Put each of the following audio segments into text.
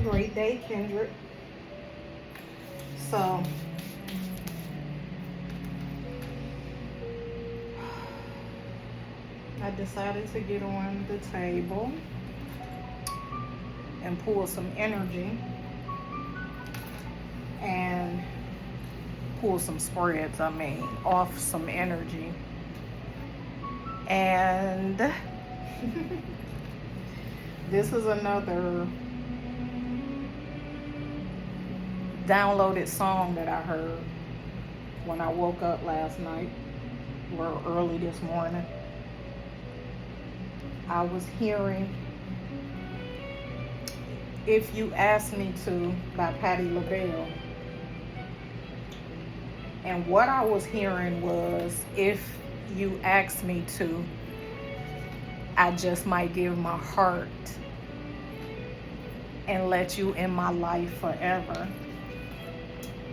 Great day, Kendrick. So, I decided to get on the table and pull some energy and pull some spreads, off some energy. And this is another downloaded song that I heard when I woke up last night or early this morning. I was hearing If You Ask Me To by Patti LaBelle. And what I was hearing was, if you ask me to, I just might give my heart and let you in my life forever.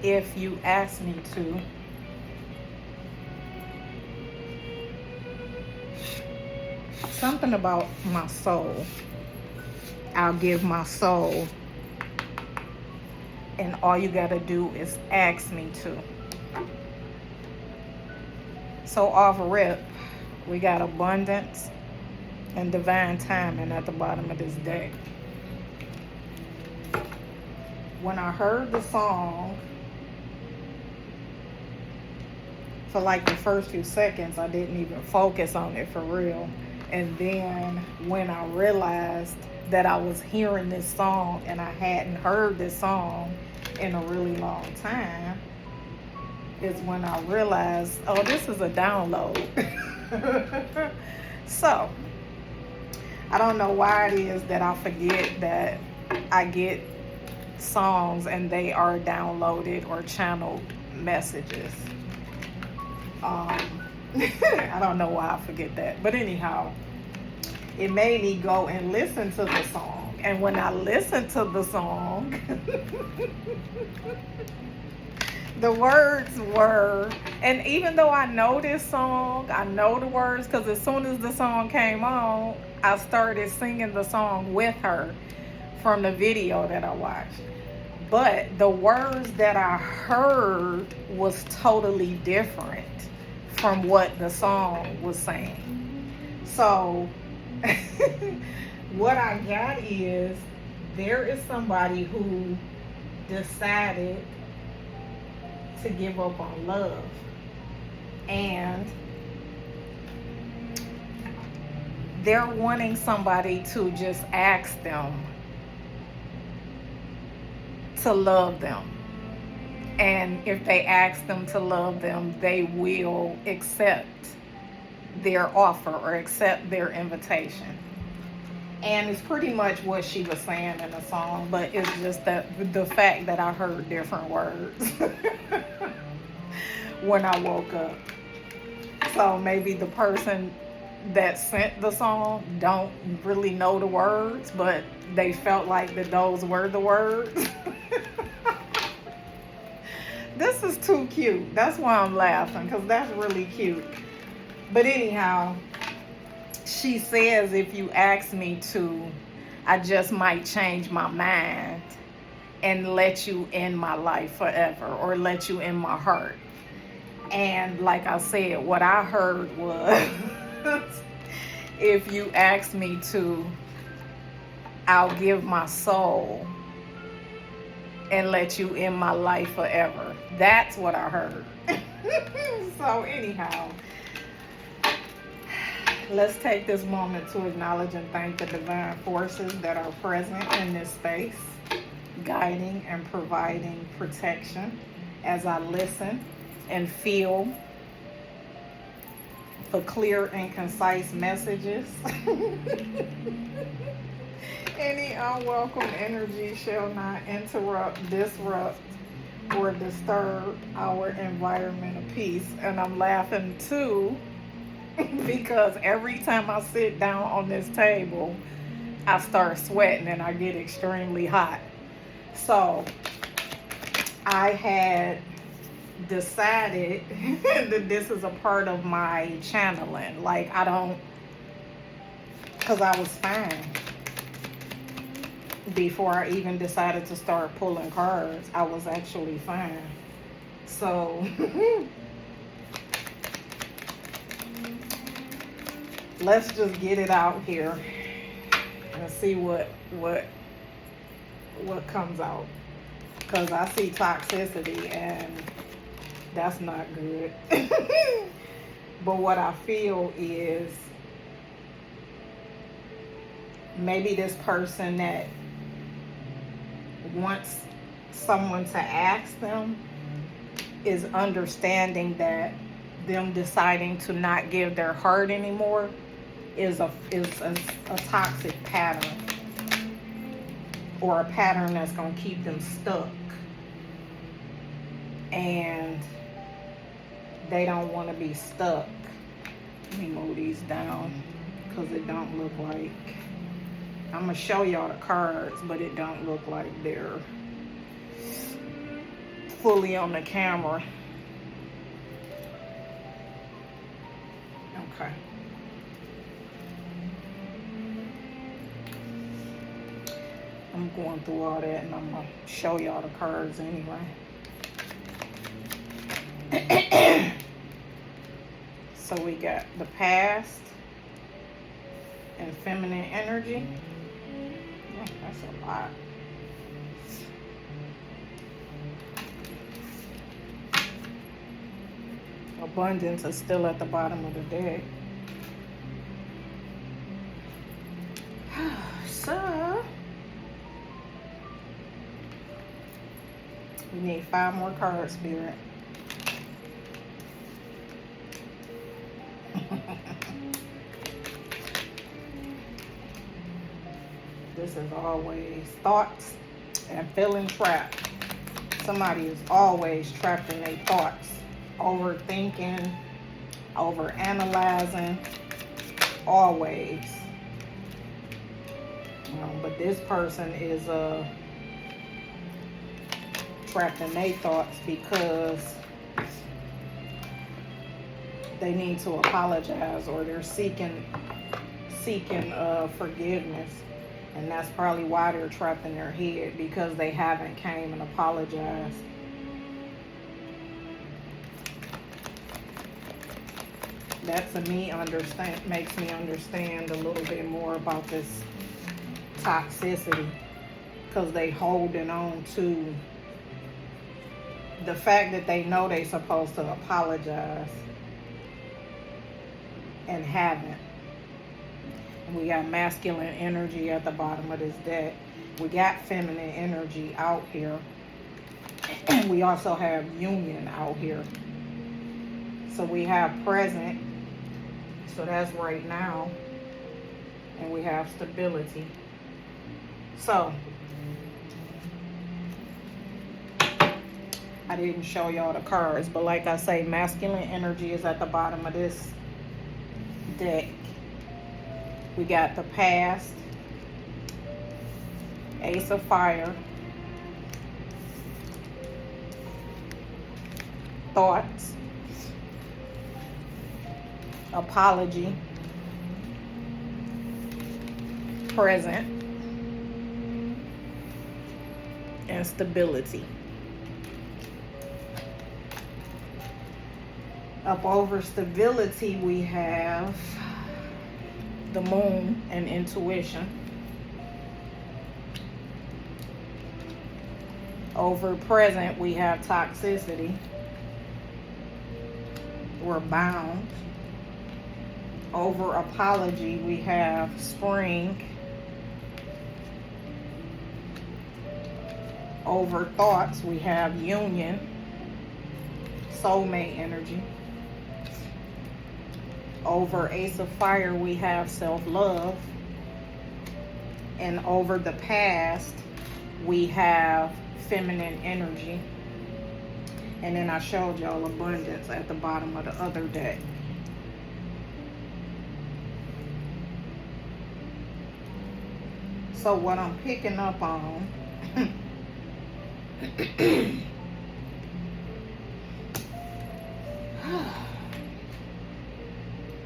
If you ask me to. Something about my soul. I'll give my soul, and all you gotta do is ask me to. So off rip, we got abundance and divine timing at the bottom of this deck. When I heard the song, for like the first few seconds, I didn't even focus on it for real. And then when I realized that I was hearing this song and I hadn't heard this song in a really long time, is when I realized, oh, this is a download. So, I don't know why it is that I forget that I get songs and they are downloaded or channeled messages. I don't know why I forget that. But anyhow, it made me go and listen to the song. And when I listened to the song, the words were, and even though I know this song, I know the words, because as soon as the song came on, I started singing the song with her from the video that I watched. But the words that I heard was totally different from what the song was saying. So what I got is, there is somebody who decided to give up on love, and they're wanting somebody to just ask them to love them. And if they ask them to love them, they will accept their offer or accept their invitation. And it's pretty much what she was saying in the song, but it's just that the fact that I heard different words when I woke up. So maybe the person that sent the song don't really know the words, but they felt like that those were the words. This is too cute. That's why I'm laughing, because that's really cute. But anyhow, she says, if you ask me to, I just might change my mind and let you in my life forever, or let you in my heart. And like I said, what I heard was, if you ask me to, I'll give my soul and let you in my life forever. That's what I heard. So anyhow, let's take this moment to acknowledge and thank the divine forces that are present in this space, guiding and providing protection as I listen and feel for clear and concise messages. Any unwelcome energy shall not interrupt, disrupt, or disturb our environment of peace. And I'm laughing too, because every time I sit down on this table, I start sweating and I get extremely hot. So I had decided that this is a part of my channeling. Because I was fine. before I even decided to start pulling cards, I was actually fine. So let's just get it out here and see what comes out. Because I see toxicity and that's not good. But what I feel is maybe this person that wants someone to ask them is understanding that them deciding to not give their heart anymore is a toxic pattern, or a pattern that's going to keep them stuck, and they don't want to be stuck. Let me move these down because it don't look like, I'm going to show y'all the cards, but it don't look like they're fully on the camera. Okay. I'm going through all that and I'm going to show y'all the cards anyway. So we got the past and feminine energy. Oh, that's a lot. Abundance is still at the bottom of the deck. So we need 5 more cards, Spirit. This is always thoughts and feeling trapped. Somebody is always trapped in their thoughts, overthinking, overanalyzing, always. But this person is trapped in their thoughts because they need to apologize, or they're seeking forgiveness. And that's probably why they're trapped in their head, because they haven't came and apologized. That to me makes me understand a little bit more about this toxicity, because they holding on to the fact that they know they're supposed to apologize and haven't. We got masculine energy at the bottom of this deck. We got feminine energy out here. And we also have union out here. So we have present. So that's right now. And we have stability. So I didn't show y'all the cards, but like I say, masculine energy is at the bottom of this deck. We got the past, Ace of Fire, thoughts, apology, present, and stability. Up over stability, we have the moon and intuition. Over present, we have toxicity. We're bound. Over apology, we have spring. Over thoughts, we have union, soulmate energy. Over Ace of Fire, we have self-love. And over the past, we have feminine energy. And then I showed y'all abundance at the bottom of the other deck. So what I'm picking up on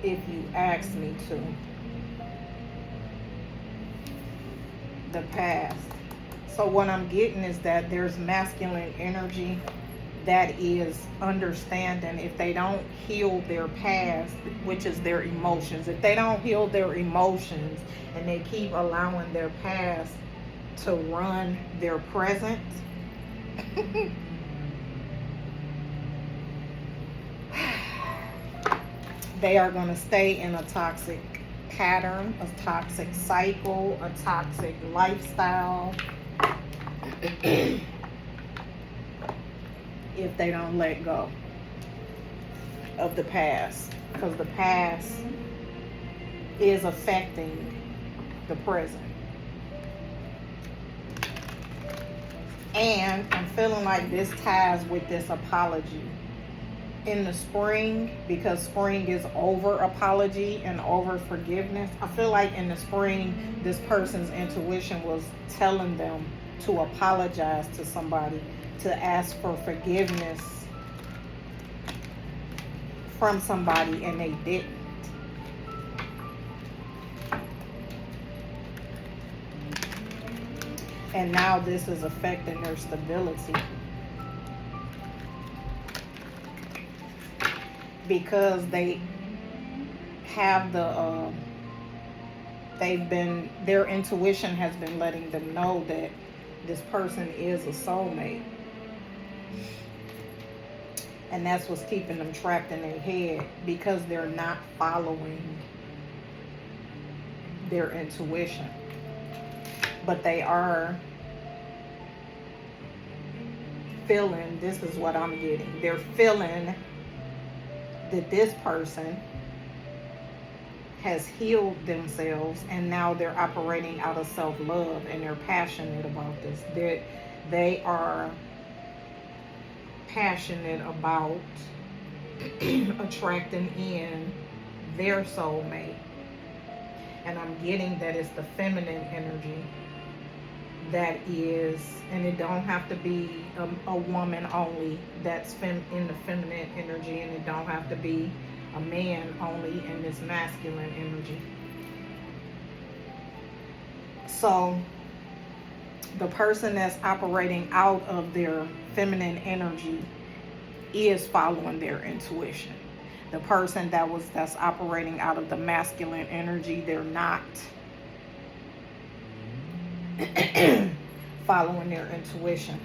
if you ask me to, the past. So what I'm getting is that there's masculine energy that is understanding. If they don't heal their past, which is their emotions, if they don't heal their emotions and they keep allowing their past to run their present, they are going to stay in a toxic pattern, a toxic cycle, a toxic lifestyle if they don't let go of the past, because the past is affecting the present. And I'm feeling like this ties with this apology. In the spring, because spring is over apology and over forgiveness, I feel like in the spring this person's intuition was telling them to apologize to somebody, to ask for forgiveness from somebody, and they didn't. And now this is affecting their stability, because they have their intuition has been letting them know that this person is a soulmate. And that's what's keeping them trapped in their head, because they're not following their intuition. But they are feeling, this is what I'm getting, they're feeling that this person has healed themselves, and now they're operating out of self-love, and they're passionate about this. They are passionate about attracting in their soulmate. And I'm getting that it's the feminine energy that is, and it don't have to be a woman only that's in the feminine energy, and it don't have to be a man only in this masculine energy. So the person that's operating out of their feminine energy is following their intuition. The person that's operating out of the masculine energy, they're not following their intuition,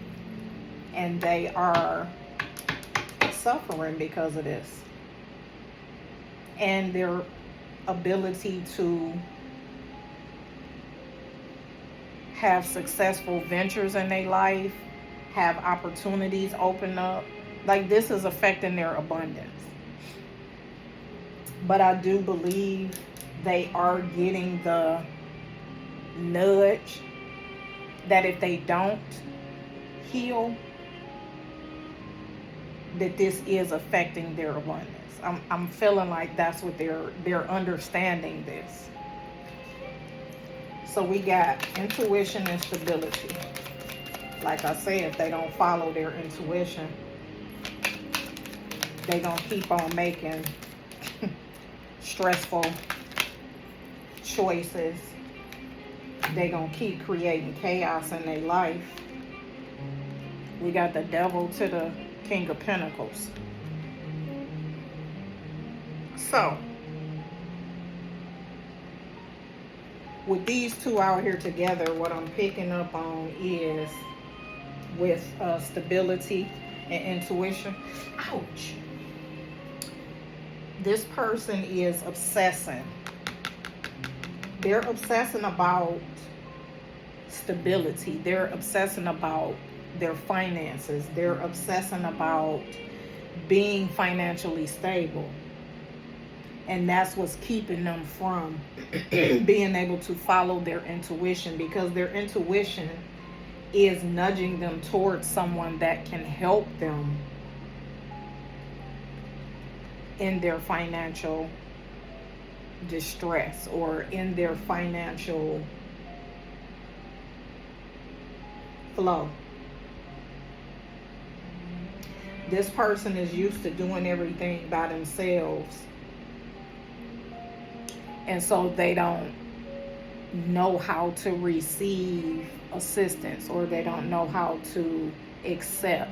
and they are suffering because of this. And their ability to have successful ventures in their life, have opportunities open up, like this is affecting their abundance. But I do believe they are getting the nudge that if they don't heal, that this is affecting their abundance. I'm feeling like that's what they're understanding this. So we got intuition and stability. Like I said, if they don't follow their intuition, they're going to keep on making stressful choices. They're going to keep creating chaos in their life. We got the devil to the King of Pentacles. So, with these two out here together, what I'm picking up on is with stability and intuition. Ouch. This person is obsessing. They're obsessing about stability. They're obsessing about their finances. They're obsessing about being financially stable. And that's what's keeping them from being able to follow their intuition, because their intuition is nudging them towards someone that can help them in their financial distress or in their financial flow. This person is used to doing everything by themselves, and so they don't know how to receive assistance, or they don't know how to accept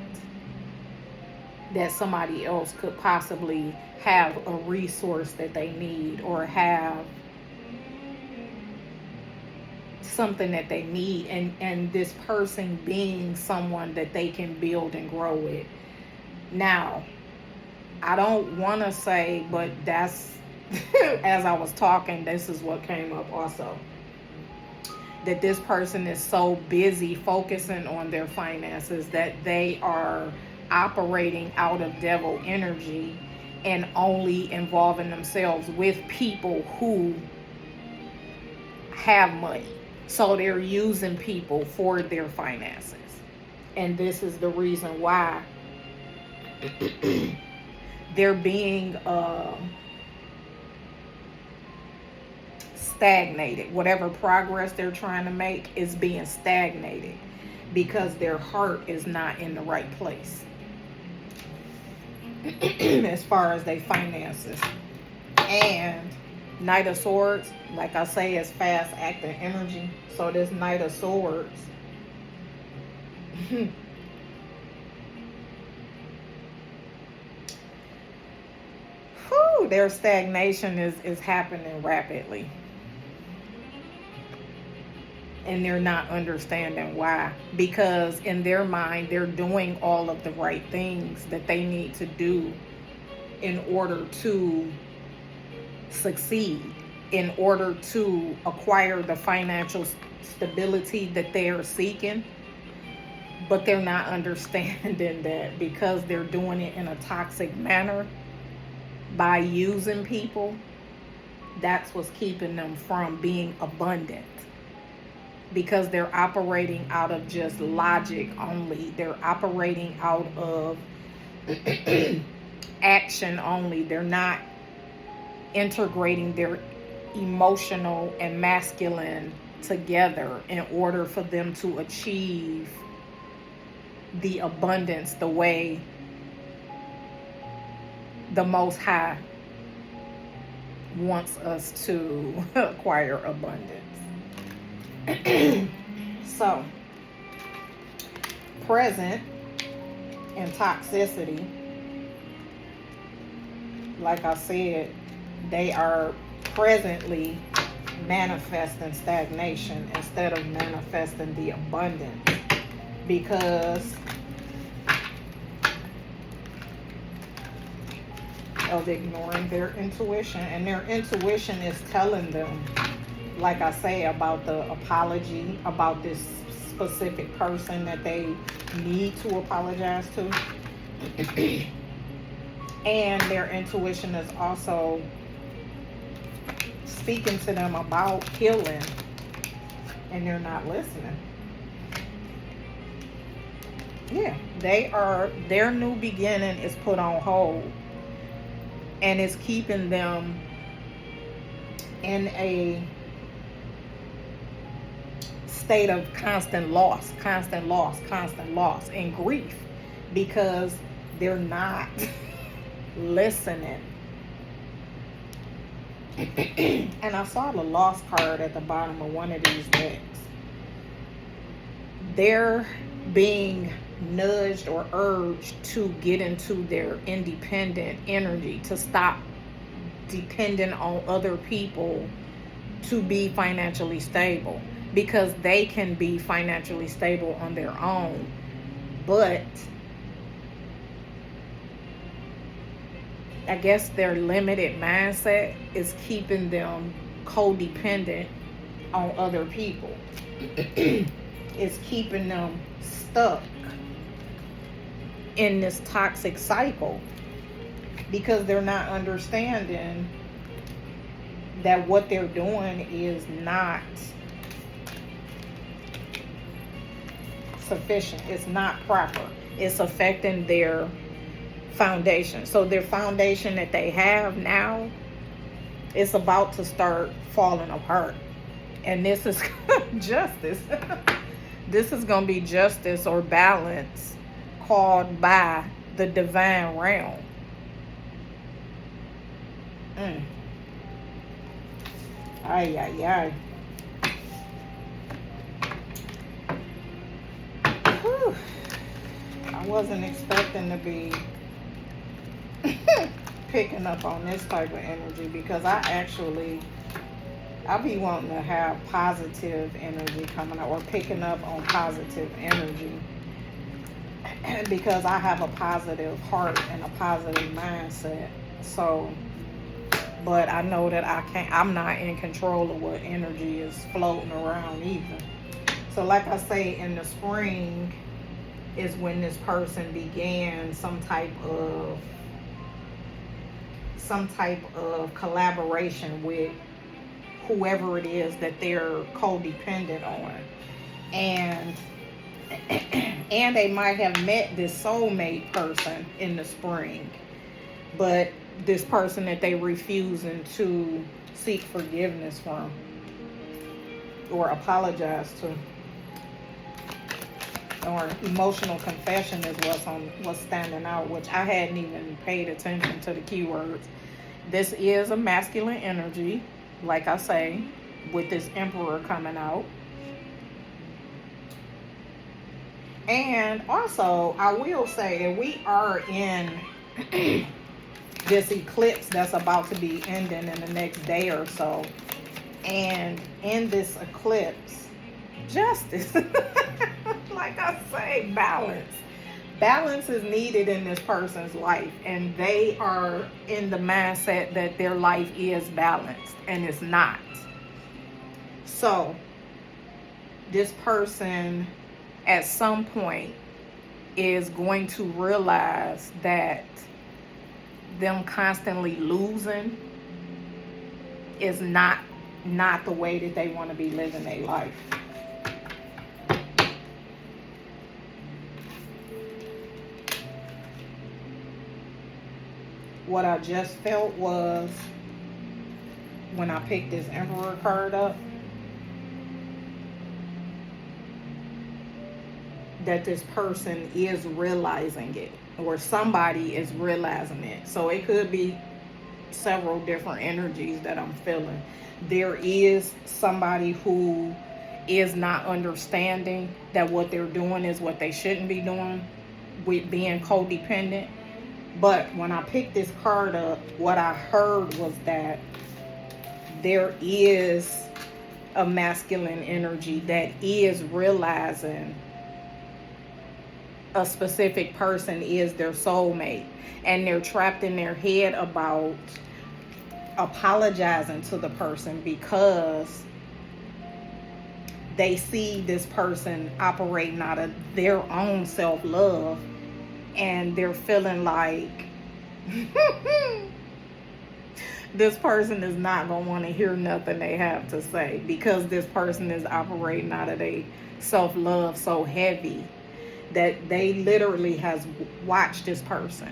that somebody else could possibly have a resource that they need, or have something that they need, and this person being someone that they can build and grow with. Now, I don't want to say, but that's as I was talking, this is what came up also, that this person is so busy focusing on their finances that they are operating out of devil energy and only involving themselves with people who have money. So they're using people for their finances. And this is the reason why they're being stagnated. Whatever progress they're trying to make is being stagnated because their heart is not in the right place as far as their finances. And Knight of Swords, like I say, is fast acting energy. So this Knight of Swords their stagnation is happening rapidly. And they're not understanding why. Because in their mind, they're doing all of the right things that they need to do in order to succeed, in order to acquire the financial stability that they are seeking. But they're not understanding that because they're doing it in a toxic manner, by using people, that's what's keeping them from being abundant. Because they're operating out of just logic only. They're operating out of action only. They're not integrating their emotional and masculine together in order for them to achieve the abundance the way the Most High wants us to acquire abundance. So, present in toxicity, like I said, they are presently manifesting stagnation instead of manifesting the abundance, because of ignoring their intuition. And their intuition is telling them, like I say, about the apology, about this specific person that they need to apologize to. And their intuition is also speaking to them about healing, and they're not listening. Yeah, their new beginning is put on hold, and it's keeping them in a state of constant loss, and grief, because they're not listening. And I saw the loss card at the bottom of one of these decks. They're being nudged or urged to get into their independent energy, to stop depending on other people to be financially stable, because they can be financially stable on their own. But I guess their limited mindset is keeping them codependent on other people. It's keeping them stuck in this toxic cycle, because they're not understanding that what they're doing is not sufficient. It's not proper. It's affecting their foundation. So their foundation that they have now, it's about to start falling apart. And this is justice. This is going to be justice or balance called by the divine realm. Ay, ay, ay. I wasn't expecting to be picking up on this type of energy, because I be wanting to have positive energy coming up, or picking up on positive energy, because I have a positive heart and a positive mindset. So, but I know that I'm not in control of what energy is floating around either. So like I say, in the spring is when this person began some type of collaboration with whoever it is that they're codependent on. And and they might have met this soulmate person in the spring, but this person that they refusing to seek forgiveness from or apologize to, or emotional confession is what's standing out, which I hadn't even paid attention to the keywords. This is a masculine energy, like I say, with this Emperor coming out. And also, I will say, we are in this eclipse that's about to be ending in the next day or so. And in this eclipse, justice, like I say, balance. Balance is needed in this person's life, and they are in the mindset that their life is balanced, and it's not. So, this person at some point is going to realize that them constantly losing is not the way that they want to be living their life. What I just felt was, when I picked this Emperor card up, that this person is realizing it, or somebody is realizing it. So it could be several different energies that I'm feeling. There is somebody who is not understanding that what they're doing is what they shouldn't be doing with being codependent. But when I picked this card up, what I heard was that there is a masculine energy that is realizing a specific person is their soulmate, and they're trapped in their head about apologizing to the person because they see this person operating out of their own self-love, and they're feeling like this person is not going to want to hear nothing they have to say, because this person is operating out of their self-love so heavy that they literally has watched this person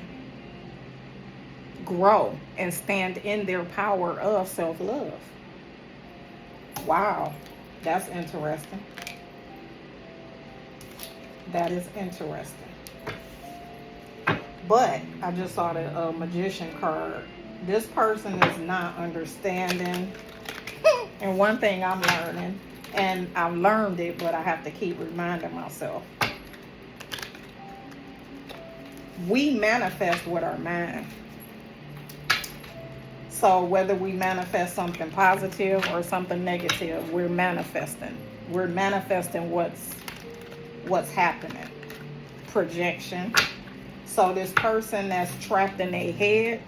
grow and stand in their power of self-love. Wow, that's interesting. That is interesting. But I just saw the Magician card. This person is not understanding. And one thing I'm learning, and I've learned it, but I have to keep reminding myself. We manifest with our mind. So whether we manifest something positive or something negative, we're manifesting. We're manifesting what's happening. Projection. So this person that's trapped in their head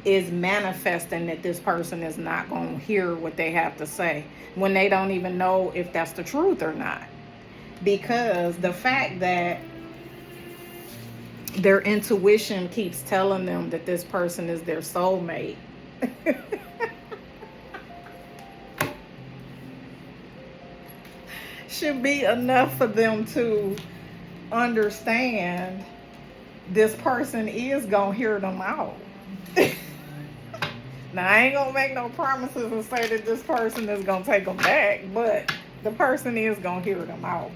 is manifesting that this person is not going to hear what they have to say, when they don't even know if that's the truth or not. Because the fact that their intuition keeps telling them that this person is their soulmate should be enough for them to understand this person is gonna hear them out. Now, I ain't gonna make no promises and say that this person is gonna take them back, but the person is gonna hear them out.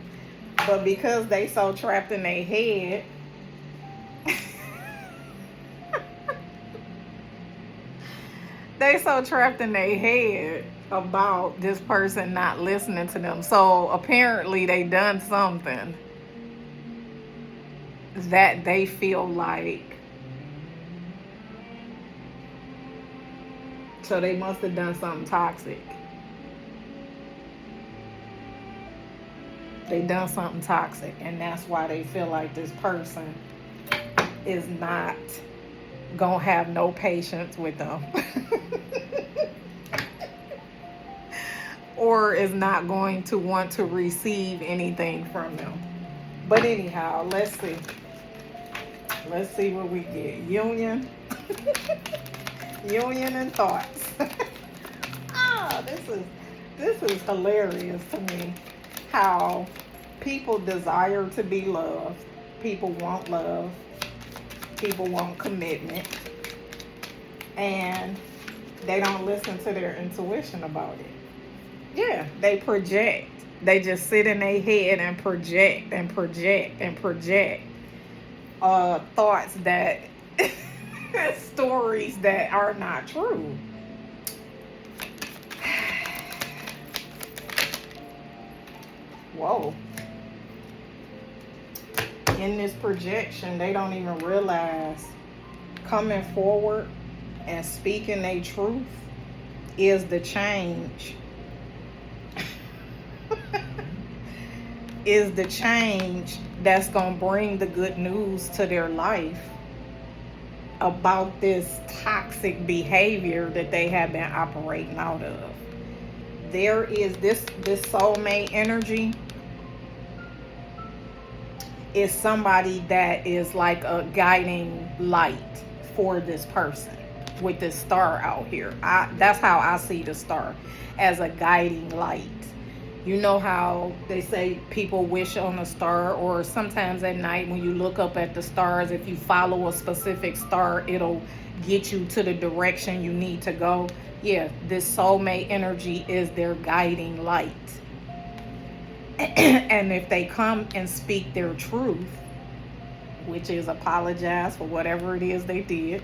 But because they so trapped in their head, about this person not listening to them. So apparently they done something that they feel like, so they must have done something toxic. They done something toxic, and that's why they feel like this person is not gonna have no patience with them. Or is not going to want to receive anything from them. But anyhow, let's see. Let's see what we get. Union. Union and thoughts. This is hilarious to me. How people desire to be loved. People want love. People want commitment. And they don't listen to their intuition about it. Yeah, they project. They just sit in their head and project and project and project thoughts that stories that are not true. Whoa. In this projection, they don't even realize coming forward and speaking their truth is the change. Is the change that's going to bring the good news to their life about this toxic behavior that they have been operating out of. There is this soulmate energy is somebody that is like a guiding light for this person with this star out here. That's how I see the star, as a guiding light. You know how they say people wish on a star, or sometimes at night when you look up at the stars, if you follow a specific star, it'll get you to the direction you need to go. Yeah, this soulmate energy is their guiding light. And if they come and speak their truth, which is apologize for whatever it is they did,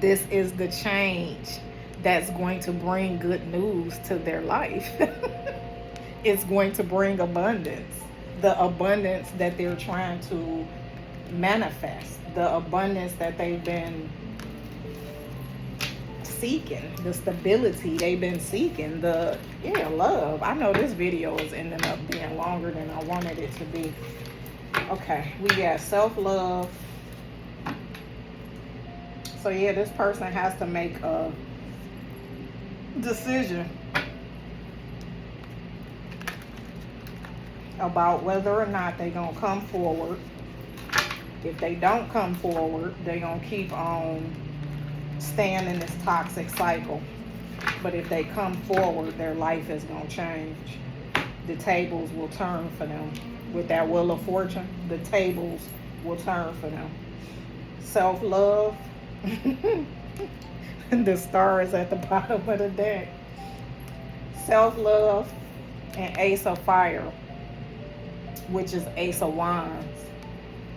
this is the change that's going to bring good news to their life. It's going to bring abundance. The abundance that they're trying to manifest. The abundance that they've been seeking. The stability they've been seeking. The love. I know this video is ending up being longer than I wanted it to be. Okay, we got self-love. So yeah, this person has to make a decision about whether or not they're going to come forward. If they don't come forward, they're going to keep on staying in this toxic cycle. But if they come forward, their life is going to change. The tables will turn for them. With that Wheel of Fortune, the tables will turn for them. Self-love. The star is at the bottom of the deck. Self-love and Ace of Fire, which is Ace of Wands,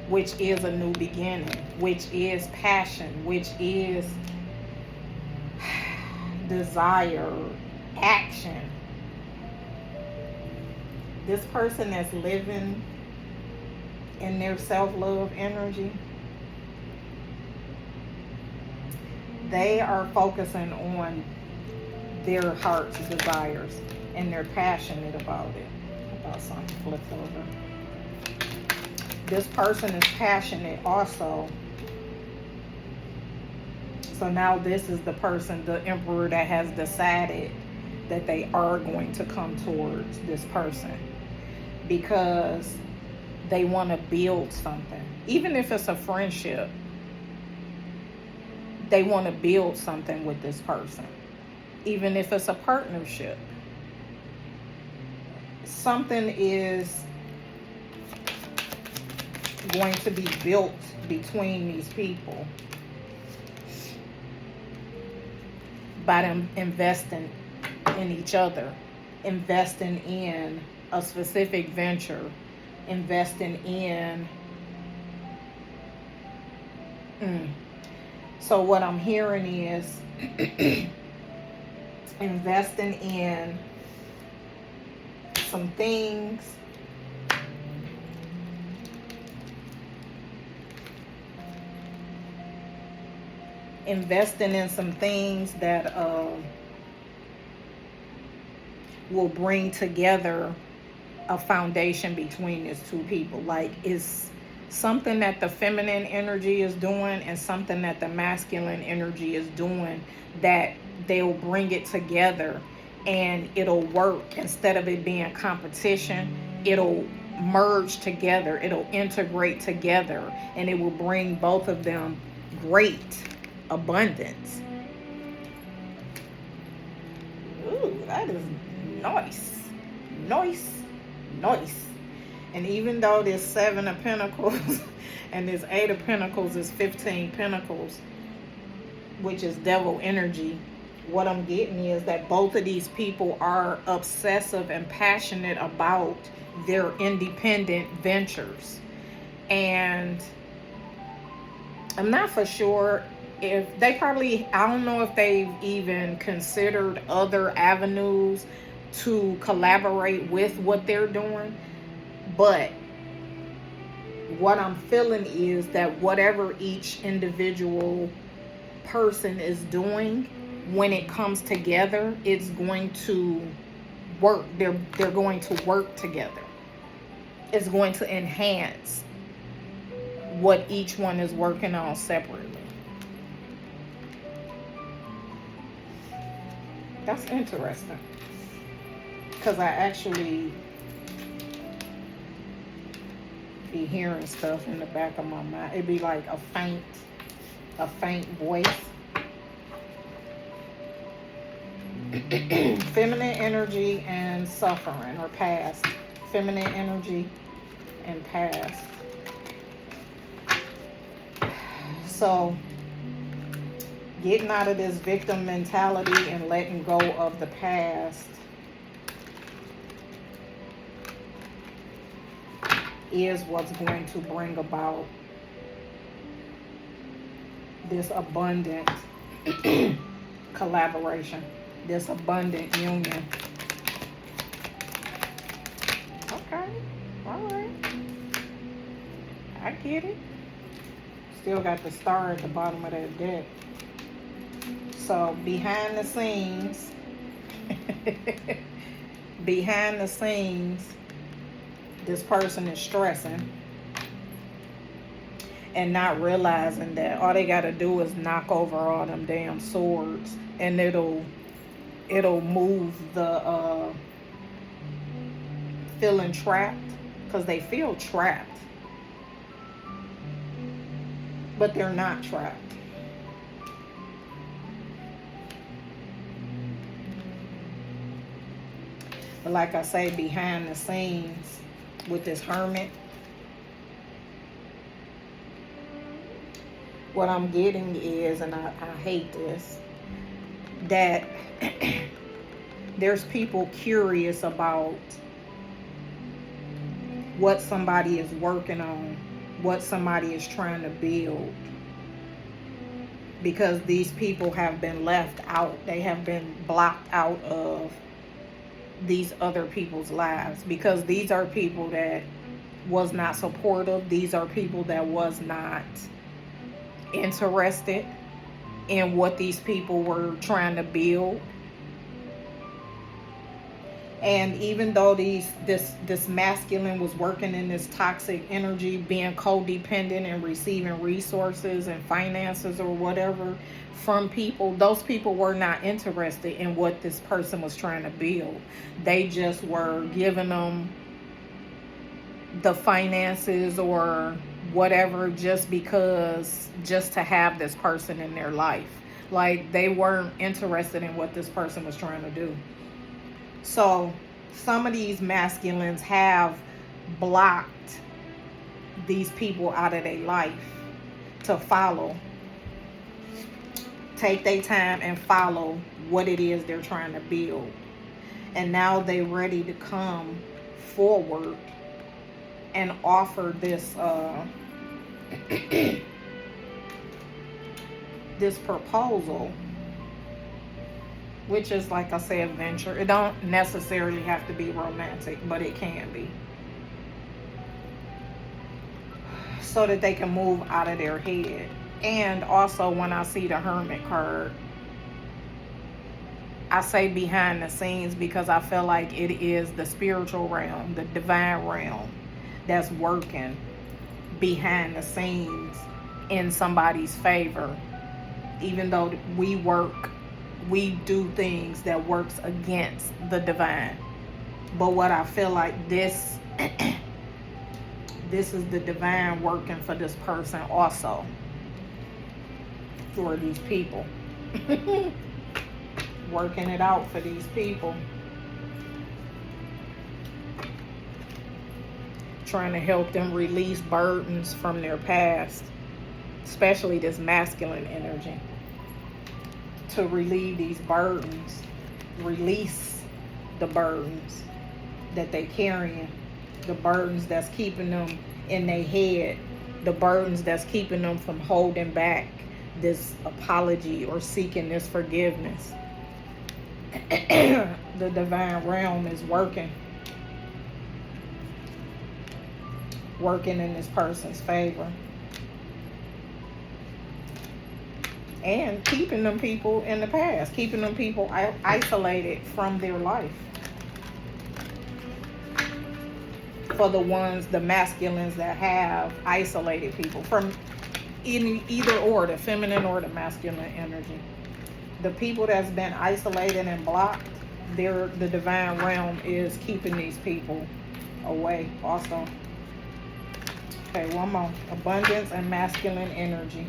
which is a new beginning, which is passion, which is desire, action. This person that's living in their self-love energy, they are focusing on their heart's desires and they're passionate about it. I thought something flipped over. This person is passionate also. So now this is the person, the Emperor, that has decided that they are going to come towards this person because they want to build something. Even if it's a friendship, they want to build something with this person. Even if it's a partnership, something is going to be built between these people by them investing in each other, investing in a specific venture, investing in So what I'm hearing is investing in some things investing in some things that will bring together a foundation between these two people. Like, it's something that the feminine energy is doing and something that the masculine energy is doing, that they'll bring it together and it'll work. Instead of it being competition, it'll merge together, it'll integrate together, and it will bring both of them great abundance. Ooh, that is nice. Nice. And even though this 7 of Pentacles and this 8 of Pentacles is 15 Pentacles, which is devil energy, what I'm getting is that both of these people are obsessive and passionate about their independent ventures. And I'm not for sure if they probably, I don't know if they've even considered other avenues to collaborate with what they're doing. But what I'm feeling is that whatever each individual person is doing, when it comes together, it's going to work. They're going to work together. It's going to enhance what each one is working on separately. That's interesting, because I actually be hearing stuff in the back of my mind. It'd be like a faint voice. Feminine energy and suffering, or past. Feminine energy and past. So, getting out of this victim mentality and letting go of the past is what's going to bring about this abundant collaboration, this abundant union. Okay, all right, I get it. Still got the star at the bottom of that deck. So behind the scenes, this person is stressing and not realizing that all they got to do is knock over all them damn swords, and it'll move the feeling trapped, because they feel trapped, but they're not trapped. But like I say, behind the scenes with this Hermit, what I'm getting is, and I hate this, that there's people curious about what somebody is working on, what somebody is trying to build, because these people have been left out. They have been blocked out of these other people's lives, because these are people that was not supportive. These are people that was not interested in what these people were trying to build. And even though this masculine was working in this toxic energy, being codependent and receiving resources and finances or whatever from people, those people were not interested in what this person was trying to build. They just were giving them the finances or whatever just to have this person in their life. Like, they weren't interested in what this person was trying to do. So some of these masculines have blocked these people out of their life to follow. Take their time and follow what it is they're trying to build. And now they're ready to come forward and offer this this proposal, which is, like I said, venture. It don't necessarily have to be romantic, but it can be, so that they can move out of their head. And also when I see the Hermit card, I say behind the scenes because I feel like it is the spiritual realm, the divine realm that's working behind the scenes in somebody's favor. Even though we do things that works against the divine. But what I feel like this this is the divine working for this person also, for these people. Working it out for these people. Trying to help them release burdens from their past, especially this masculine energy. To relieve these burdens, release the burdens that they carrying, the burdens that's keeping them in their head, the burdens that's keeping them from holding back this apology or seeking this forgiveness. The divine realm is working in this person's favor. And keeping them people in the past, keeping them people isolated from their life. For the ones, the masculines that have isolated people from either or, the feminine or the masculine energy. The people that's been isolated and blocked, the divine realm is keeping these people away also. Okay, one more. Abundance and masculine energy.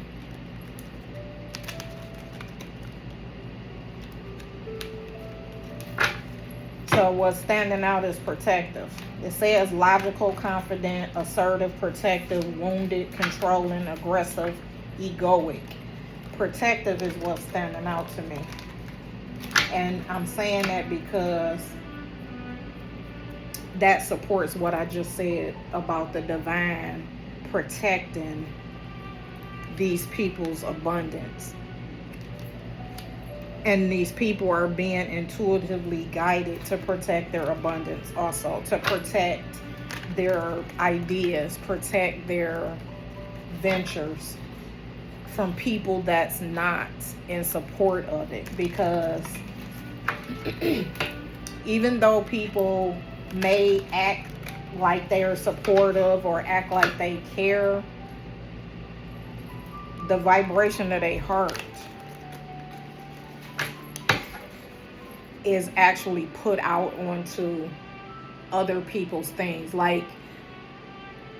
So what's standing out is protective. It says logical, confident, assertive, protective, wounded, controlling, aggressive, egoic. Protective is what's standing out to me. And I'm saying that because that supports what I just said about the divine protecting these people's abundance. And these people are being intuitively guided to protect their abundance also, to protect their ideas, protect their ventures from people that's not in support of it. Because even though people may act like they're supportive or act like they care, the vibration of their heart is actually put out onto other people's things. Like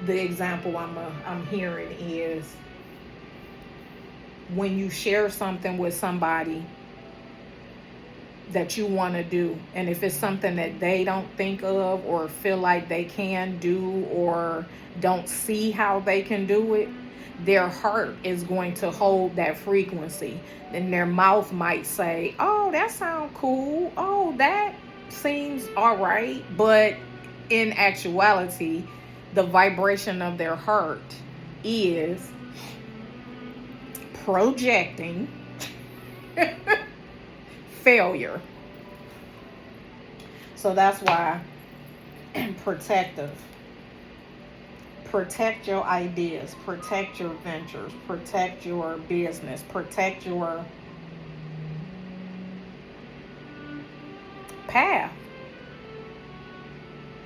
the example I'm hearing is when you share something with somebody that you want to do, and if it's something that they don't think of or feel like they can do or don't see how they can do it, their heart is going to hold that frequency. And their mouth might say, oh, that sounds cool. Oh, that seems all right. But in actuality, the vibration of their heart is projecting failure. So that's why protective. Protect your ideas, protect your ventures, protect your business, protect your path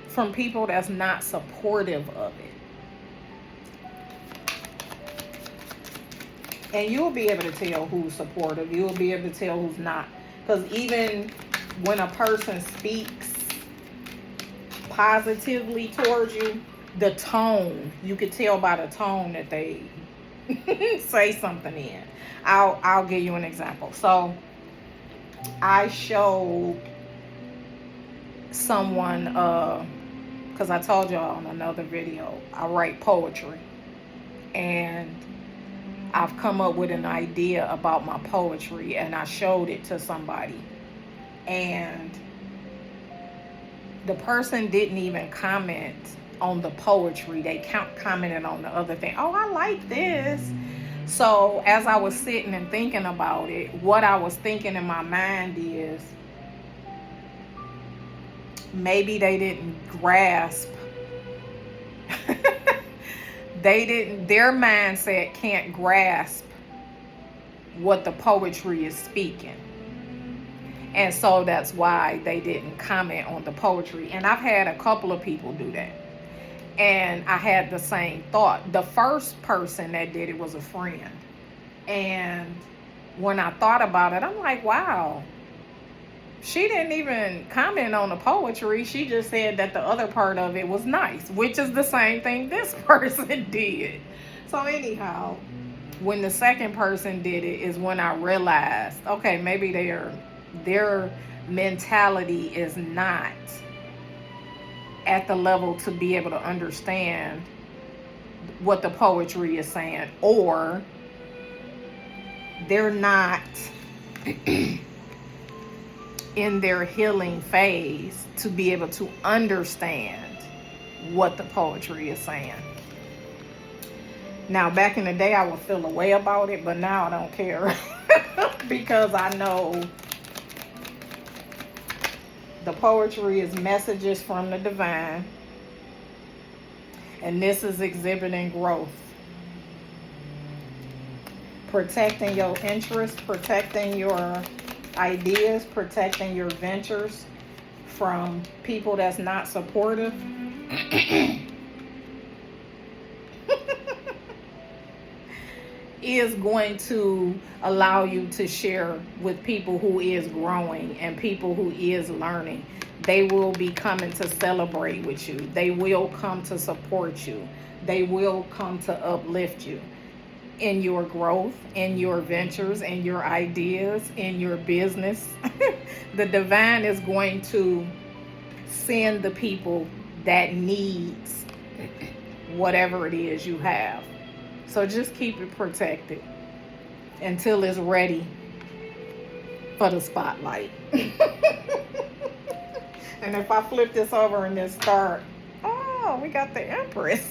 from people that's not supportive of it. And you'll be able to tell who's supportive. You'll be able to tell who's not. Because even when a person speaks positively towards you, the tone, you could tell by the tone that they say something in. I'll give you an example. So I showed someone, because I told y'all on another video, I write poetry. And I've come up with an idea about my poetry, and I showed it to somebody. And the person didn't even comment on the poetry. They commented on the other thing. Oh, I like this. So as I was sitting and thinking about it, what I was thinking in my mind is maybe they didn't grasp. Their mindset can't grasp what the poetry is speaking. And so that's why they didn't comment on the poetry. And I've had a couple of people do that. And I had the same thought. The first person that did it was a friend. And when I thought about it, I'm like, wow, she didn't even comment on the poetry. She just said that the other part of it was nice, which is the same thing this person did. So anyhow, when the second person did it is when I realized, okay, maybe their mentality is not at the level to be able to understand what the poetry is saying, or they're not in their healing phase to be able to understand what the poetry is saying. Now, back in the day, I would feel a way about it, but now I don't care because I know the poetry is messages from the divine, and this is exhibiting growth. Protecting your interests, protecting your ideas, protecting your ventures from people that's not supportive. Is going to allow you to share with people who is growing and people who is learning. They will be coming to celebrate with you. They will come to support you. They will come to uplift you in your growth, in your ventures, in your ideas, in your business. The divine is going to send the people that needs whatever it is you have. So just keep it protected until it's ready for the spotlight. And if I flip this over and then start, oh, we got the Empress.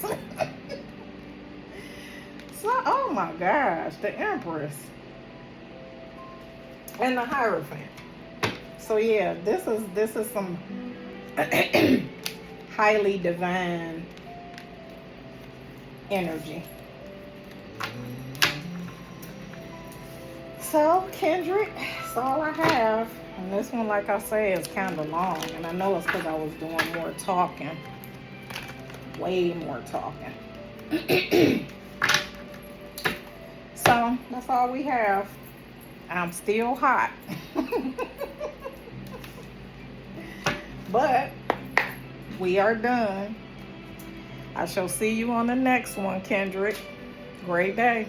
So, oh my gosh, the Empress. And the Hierophant. So yeah, this is some highly divine energy. So, Kendrick, that's all I have. And this one, like I say, is kind of long. And I know it's because I was doing more talking. Way more talking. So, that's all we have. I'm still hot. But, we are done. I shall see you on the next one, Kendrick. Great day.